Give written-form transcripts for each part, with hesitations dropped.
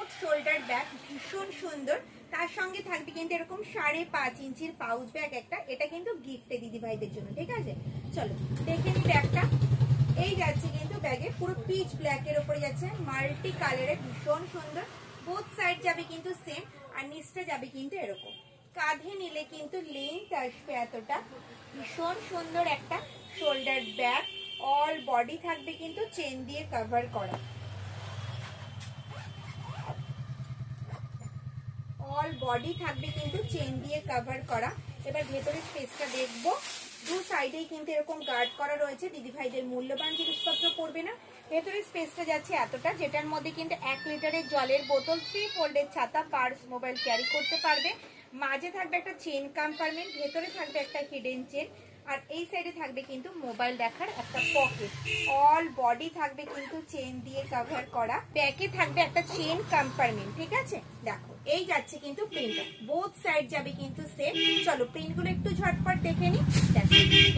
Smooth shoulder bag, ভীষণ সুন্দর। তার সঙ্গে থাকবে কিন্তু এরকম 5.5 ইঞ্চির পাউচ ব্যাগ একটা, এটা কিন্তু গিফটে দিদি ভাইদের জন্য, ঠিক আছে। চলো দেখে নি ব্যাগটা। এই যাচ্ছে কিন্তু ব্যাগে পুরো পিচ ব্ল্যাকের উপরে যাচ্ছে, মাল্টি কালারে, ভীষণ সুন্দর। বোথ সাইড যাবে কিন্তু সেম, আর নিচটা যাবে কিন্তু এরকম। কাঁধে নিলে কিন্তু লেন্থ আসবে এতটা, ভীষণ সুন্দর একটা শোল্ডার ব্যাগ। অল বডি থাকবে কিন্তু চেন দিয়ে কভার করা, অল বডি থাকবে কিন্তু চেন দিয়ে কভার করা। এবার ভেতরে স্পেসটা দেখবো, দু সাইডেই কিন্তু এরকম গার্ড করা রয়েছে, দিদি ভাইদের মূল্যবান জিনিসপত্র পড়বে না। ভেতরে স্পেসটা যাচ্ছে এতটা, যেটার মধ্যে কিন্তু 1 লিটারের জলের বোতল, 3 ফোল্ডের ছাতা, পার্স, মোবাইল ক্যারি করতে পারবে। মাঝে থাকবে একটা চেন কম্পার্টমেন্ট, ভেতরে থাকবে একটা হিডেন চেন, আর এই সাইডে থাকবে কিন্তু মোবাইল রাখার একটা পকেট। অল বডি থাকবে কিন্তু চেন দিয়ে কভার করা, ব্যাকে থাকবে একটা চেন কম্পার্টমেন্ট, ঠিক আছে। দেখো এই যাচ্ছে কিন্তু প্রিন্টটা, বোথ সাইড যাবে কিন্তু সেম। চলো প্রিন্ট গুলো একটু ঝটপট দেখে নি। দেখো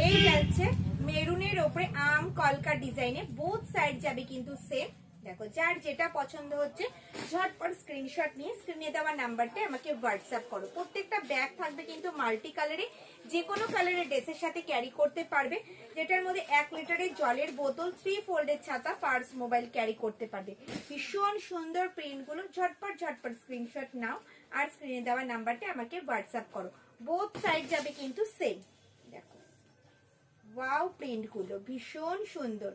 এই যাচ্ছে মেরুনের ওপরে আম কলকা ডিজাইনে, বোথ সাইড যাবে কিন্তু সেম। দেখো যার যেটা পছন্দ হচ্ছে ঝটপট স্ক্রিনশট নিয়ে স্ক্রিনে দেওয়া নাম্বারটা আমাকে হোয়াটসঅ্যাপ করো। প্রত্যেকটা ব্যাগ থাকবে কিন্তু মাল্টি কালারে, যে কোনো কালারের ড্রেসের সাথে ক্যারি করতে পারবে, যেটার মধ্যে 1 লিটারের জলের বোতল, 3 ফোল্ডের ছাতা, পার্স, মোবাইল ক্যারি করতে পারবে। ভীষণ সুন্দর প্রিন্টগুলো, ঝটপট ঝটপট স্ক্রিনশট নাও আর স্ক্রিনে দেওয়া নাম্বারটা আমাকে হোয়াটসঅ্যাপ করো। বোথ সাইড যাবে কিন্তু সেম। দেখো ওয়াও প্রিন্টগুলো ভীষণ সুন্দর।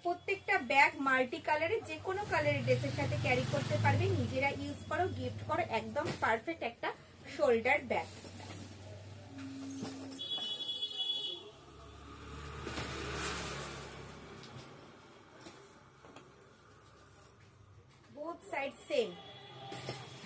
প্রত্যেকটা ব্যাগ মাল্টি কালারে, যে কোনো কালারের ড্রেসের সাথে ক্যারি করতে পারবে, নিজেরা ইউজ করো, গিফট করো, একদম পারফেক্ট একটা shoulder bag. Both side same,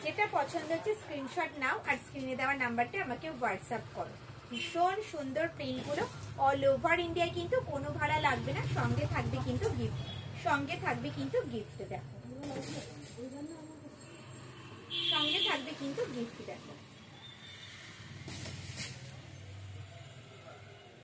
যেটা পছন্দ হচ্ছে স্ক্রিনশট নাও আর স্ক্রিনে দেওয়া নাম্বারটা আমাকে হোয়াটসঅ্যাপ করো। ভীষণ সুন্দর প্রিন্টগুলো, অল ওভার ইন্ডিয়ায় কিন্তু কোনো ভাড়া লাগবে না, সঙ্গে থাকবে কিন্তু গিফট, সঙ্গে থাকবে কিন্তু গিফট। দেখো সঙ্গে থাকবে কিন্তু গিফট। দেখো